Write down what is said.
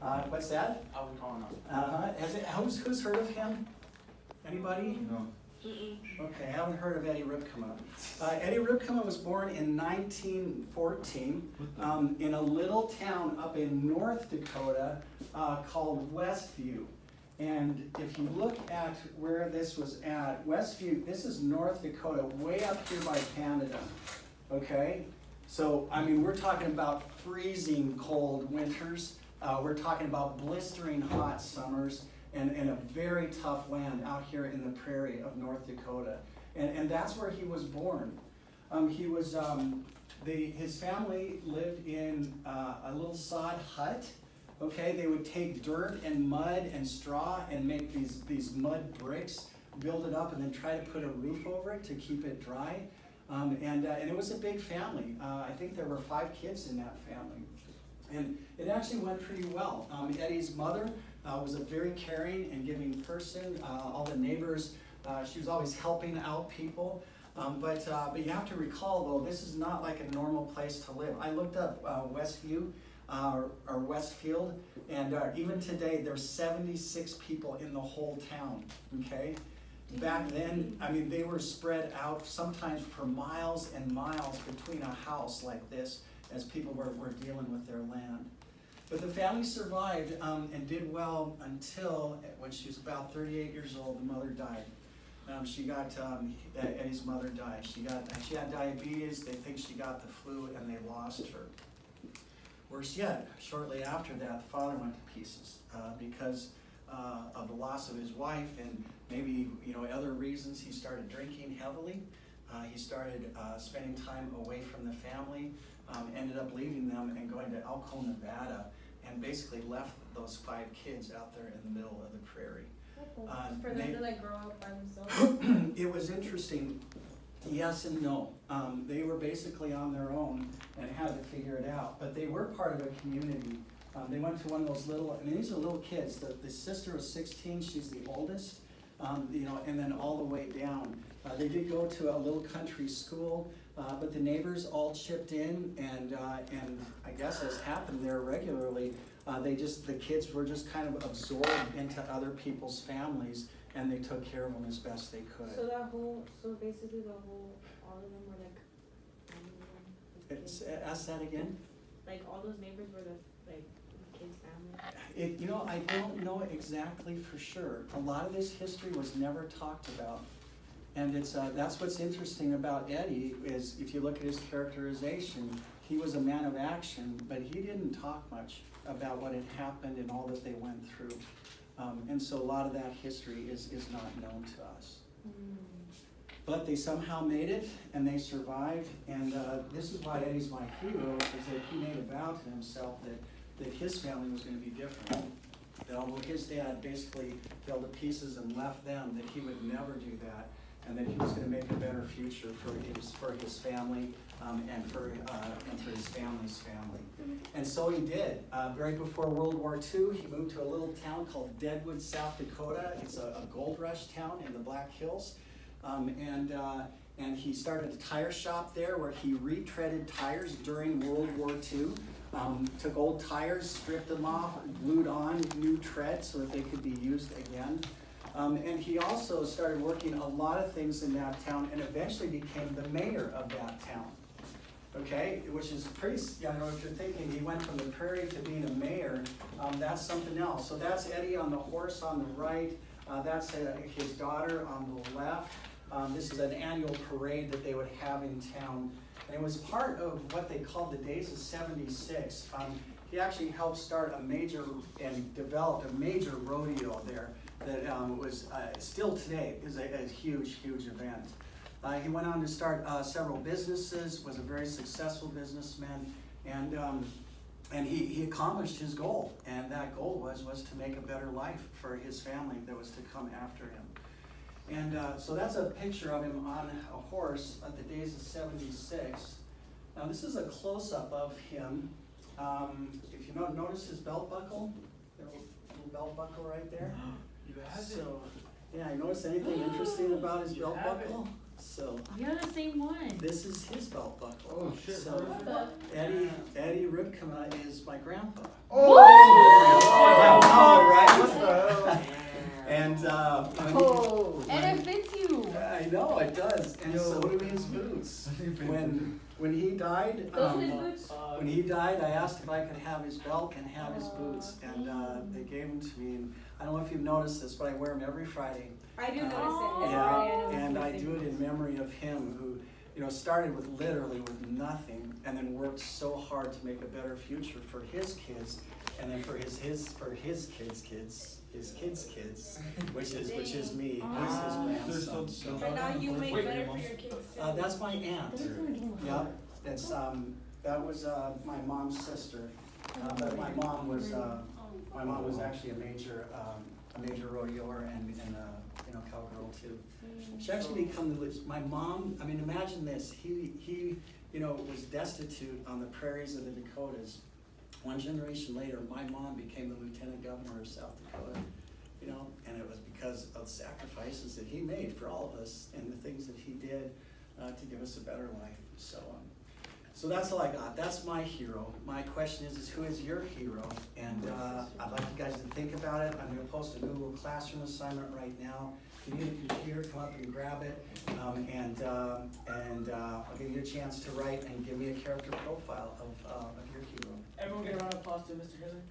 What's that? Who's heard of him? Anybody? No. Okay, I haven't heard of Eddie Rypkema. Eddie Rypkema was born in 1914 in a little town up in North Dakota called Westview. And if you look at where this was at, Westview, this is North Dakota, way up here by Canada, okay? So, I mean, we're talking about freezing cold winters. We're talking about blistering hot summers and a very tough land out here in the prairie of North Dakota. And that's where he was born. His family lived in a little sod hut. Okay, they would take dirt and mud and straw and make these mud bricks, build it up, and then try to put a roof over it to keep it dry. And it was a big family. I think there were 5 kids in that family. And it actually went pretty well. Eddie's mother was a very caring and giving person. All the neighbors, she was always helping out people. But you have to recall, though, this is not like a normal place to live. I looked up Westview, or Westfield, and even today there's 76 people in the whole town, okay? Back then, I mean, they were spread out sometimes for miles and miles between a house like this as people were dealing with their land. But the family survived and did well until when she was about 38 years old, the mother died. Eddie's mother died. She had diabetes. They think she got the flu, and they lost her. Worse yet, shortly after that, the father went to pieces because of the loss of his wife, and maybe other reasons. He started drinking heavily. He started spending time away from the family. Ended up leaving them and going to Elko, Nevada, and basically left those 5 kids out there in the middle of the prairie. For them to grow up by themselves? It was interesting. Yes and no. They were basically on their own and had to figure it out, but they were part of a community. They went to one of those these are little kids. The sister was 16, she's the oldest, and then all the way down. They did go to a little country school, but the neighbors all chipped in, and I guess as happened there regularly, the kids were just kind of absorbed into other people's families, and they took care of them as best they could. So basically all of them were kids? Ask that again? All those neighbors were the kids' family? I don't know exactly for sure. A lot of this history was never talked about. And that's what's interesting about Eddie is if you look at his characterization, he was a man of action, but he didn't talk much about what had happened and all that they went through. And so a lot of that history is not known to us. But they somehow made it, and they survived, and this is why Eddie's my hero, is that he made a vow to himself that his family was going to be different. That although his dad basically fell to pieces and left them, that he would never do that, and that he was going to make a better future for his family and for his family's family. And so he did. Right before World War II, he moved to a little town called Deadwood, South Dakota. It's a gold rush town in the Black Hills. And he started a tire shop there where he retreaded tires during World War II. Took old tires, stripped them off, glued on new treads so that they could be used again. And he also started working a lot of things in that town and eventually became the mayor of that town. Okay, which is pretty, if you're thinking he went from the prairie to being a mayor, that's something else. So that's Eddie on the horse on the right. That's his daughter on the left. This is an annual parade that they would have in town. And it was part of what they called the Days of 76. He actually helped start and developed a major rodeo there that was still today is a huge, huge event. He went on to start several businesses, was a very successful businessman, and he accomplished his goal. And that goal was to make a better life for his family that was to come after him. And so that's a picture of him on a horse at the Days of 76. Now this is a close-up of him. If you notice his belt buckle, the little belt buckle right there. You have it. So, yeah, I noticed anything interesting about his belt buckle? So You have the same one. this is his belt buckle. Oh shit. So Eddie Rypkema is my grandpa. Oh! died, Those are his boots? when he died, I asked if I could have his belt and have his boots, and they gave them to me. And I don't know if you've noticed this, but I wear them every Friday. I do notice it. Yeah, and I do it in memory of him, who, you know, started with literally with nothing, and then worked so hard to make a better future for his kids, and then for his kids' kids, his kids' kids, which is me, he's his grandson. So, But now you make better for your kids too. that's my aunt. Yeah, it's that was my mom's sister, but my mom was actually a major rodeoer and you know, cowgirl too. She actually became my mom. I mean, imagine this. He you know, was destitute on the prairies of the Dakotas. One generation later, my mom became the lieutenant governor of South Dakota. You know, and it was because of sacrifices that he made for all of us and the things that he did to give us a better life. So that's all I got. That's my hero. My question is who is your hero? And I'd like you guys to think about it. I'm going to post a Google Classroom assignment right now. If you need a computer, come up and grab it. And I'll give you a chance to write and give me a character profile of your hero. Everyone get a round of applause to Mr. Hillard.